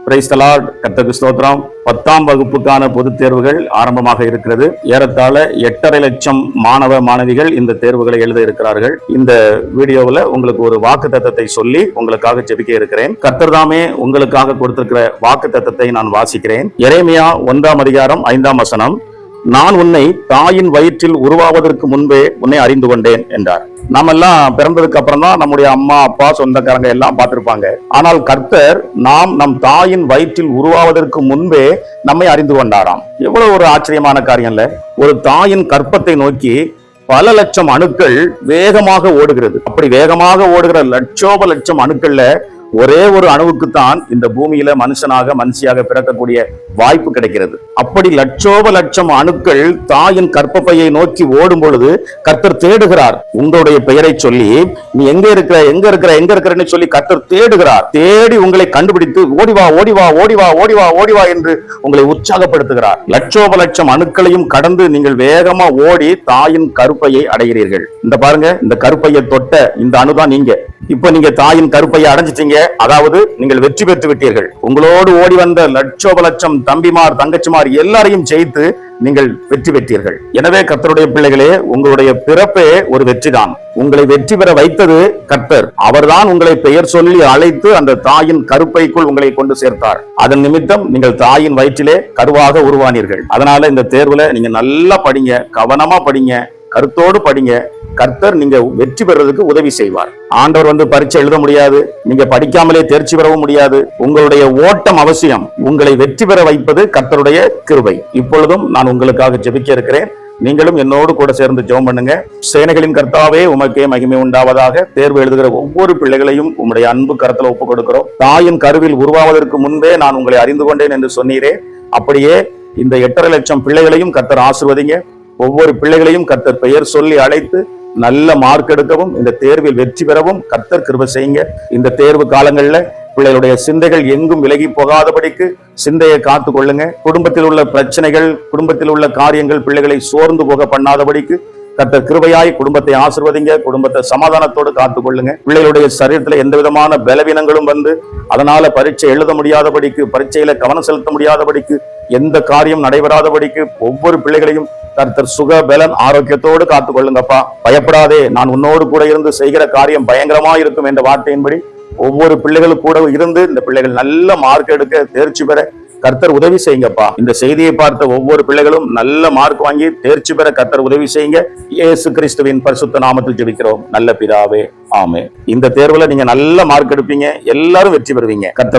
Praise the Lord. கர்த்தருக்கு ஸ்தோத்திரம். 10ஆம் வகுப்புக்கான பொதுத் தேர்வுகள் ஆரம்பமாக இருக்கிறது. ஏறத்தாழ 8.5 லட்சம் மாணவ மாணவிகள் இந்த தேர்வுகளை எழுத இருக்கிறார்கள். இந்த வீடியோவில் உங்களுக்கு ஒரு வாக்குத்தத்தத்தை சொல்லி உங்களுக்காக ஜெபிக்க இருக்கிறேன். கர்த்தர் தாமே உங்களுக்காக கொடுத்திருக்கிற வாக்குத்தத்தத்தை நான் வாசிக்கிறேன். எரேமியா 1ஆம் அதிகாரம் 5ஆம் வசனம். நான் உன்னை தாயின் வயிற்றில் உருவாவதற்கு முன்பே உன்னை அறிந்து கொண்டேன் என்றார். நாம எல்லாம் பிறந்ததுக்கு அப்புறம் தான் நம்முடைய அம்மா அப்பா சொந்தக்காரங்க எல்லாம் பார்த்திருப்பாங்க. ஆனால் கர்த்தர் நம் தாயின் வயிற்றில் உருவாவதற்கு முன்பே நம்மை அறிந்து கொண்டாராம். எவ்வளவு ஒரு ஆச்சரியமான காரியம் இல்ல? ஒரு தாயின் கற்பத்தை நோக்கி பல லட்சம் அணுக்கள் வேகமாக ஓடுகிறது. அப்படி வேகமாக ஓடுகிற லட்சம் அணுக்கள்ல ஒரே ஒரு அணுவுக்குத்தான் இந்த பூமியில மனுஷியாக பிறக்கக்கூடிய வாய்ப்பு கிடைக்கிறது. அப்படி லட்சம் அணுக்கள் தாயின் கற்பப்பையை நோக்கி ஓடும் பொழுது கர்த்தர் தேடுகிறார். உங்களுடைய பெயரை சொல்லி நீ எங்க இருக்கிறன்னு சொல்லி கர்த்தர் தேடுகிறார். தேடி உங்களை கண்டுபிடித்து ஓடிவா என்று உங்களை உற்சாகப்படுத்துகிறார். லட்சம் அணுக்களையும் கடந்து நீங்கள் வேகமா ஓடி தாயின் கருப்பையை அடைகிறீர்கள். இந்த பாருங்க, இந்த கருப்பையை தொட்ட இந்த அணுதான் நீங்க. இப்ப நீங்க தாயின் கருப்பையை அடைஞ்சிட்டீங்க. அதாவது நீங்கள் வெற்றி பெற்று விட்டீர்கள். உங்களோடு ஓடி வந்த லட்சம் தம்பிமார் தங்கச்சிமார் எல்லாரையும் ஜெயித்து நீங்கள் வெற்றி பெற்றீர்கள். எனவே கர்த்தருடைய பிள்ளைகளே, உங்களுடைய பிறப்பே ஒரு வெற்றிதான். உங்களை வெற்றி பெற வைத்தது கர்த்தர். அவர்தான் உங்களை பெயர் சொல்லி அழைத்து அந்த தாயின் கருப்பைக்குள் உங்களை கொண்டு சேர்த்தார். அதன் நிமித்தம் நீங்கள் தாயின் வயிற்றிலே கருவாக உருவானீர்கள். அதனால இந்த தேர்வுல நீங்க நல்லா படிங்க, கவனமா படிங்க, கருத்தோடு படிங்க. கர்த்தர் நீங்க வெற்றி பெறுவதற்கு உதவி செய்வார். ஆண்டவர் பரீட்சை எழுத முடியாது, நீங்க படிக்காமலே தேர்ச்சி பெறவும் முடியாது. உங்களுடைய ஓட்டம் அவசியம். உங்களை வெற்றி பெற வைப்பது கர்த்தருடைய கிருபை. இப்பொழுதும் நான் உங்களுக்காக ஜெபிக்க இருக்கிறேன். நீங்களும் என்னோடு கூட சேர்ந்து ஜெபம் பண்ணுங்க. சேனைகளின் கர்த்தாவே, உமக்கே மகிமை உண்டாவதாக. தேர்வு எழுதுகிற ஒவ்வொரு பிள்ளைகளையும் உம்முடைய அன்பு கரத்துல ஒப்புக் கொடுக்கிறோம். தாயின் கருவில் உருவாவதற்கு முன்பே நான் உங்களை அறிந்து கொண்டேன் என்று சொன்னீரே, அப்படியே இந்த 8.5 லட்சம் பிள்ளைகளையும் கர்த்தர் ஆசீர்வதிங்க. ஒவ்வொரு பிள்ளைகளையும் கர்த்தர் பெயர் சொல்லி அழைத்து நல்ல மார்க் எடுக்கவும், இந்த தேர்வில் வெற்றி பெறவும் கர்த்தர் கிருபை செய்யுங்க. இந்த தேர்வு காலங்கள்ல பிள்ளைகளுடைய சிந்தைகள் எங்கும் விலகி போகாதபடிக்கு சிந்தையை காத்து கொள்ளுங்க. குடும்பத்தில் உள்ள பிரச்சனைகள், குடும்பத்தில் உள்ள காரியங்கள் பிள்ளைகளை சோர்ந்து போக பண்ணாதபடிக்கு கர்த்தர் கிருபையாய் குடும்பத்தை ஆசீர்வதிங்க. குடும்பத்தை சமாதானத்தோடு காத்துக் கொள்ளுங்க. பிள்ளைகளுடைய சரீரத்துல எந்த விதமான பலவீனங்களும் அதனால பரீட்சை எழுத முடியாதபடிக்கு, பரீட்சையில கவனம் செலுத்த முடியாதபடிக்கு, எந்த காரியம் நடைபெறாதபடிக்கு ஒவ்வொரு பிள்ளைகளையும் கர்த்தர் சுக பலன் ஆரோக்கியத்தோடு காத்துக் கொள்ளுங்கப்பா. பயப்படாதே, நான் உன்னோடு கூட இருந்து செய்கிற காரியம் பயங்கரமா இருக்கும் என்ற வார்த்தையின்படி ஒவ்வொரு பிள்ளைகளும் கூட இருந்து இந்த பிள்ளைகள் நல்ல மார்க் எடுக்க, தேர்ச்சி பெற கர்த்தர் உதவி செய்யுங்கப்பா. இந்த செய்தியை பார்த்த ஒவ்வொரு பிள்ளைகளும் நல்ல மார்க் வாங்கி தேர்ச்சி பெற கர்த்தர் உதவி செய்யுங்க. இயேசு கிறிஸ்துவின் பரிசுத்த நாமத்தில் ஜெபிக்கிறோம் நல்ல பிதாவே, ஆமென். இந்த தேர்வுல நீங்க நல்ல மார்க் எடுப்பீங்க, எல்லாரும் வெற்றி பெறுவீங்க. கர்த்தர்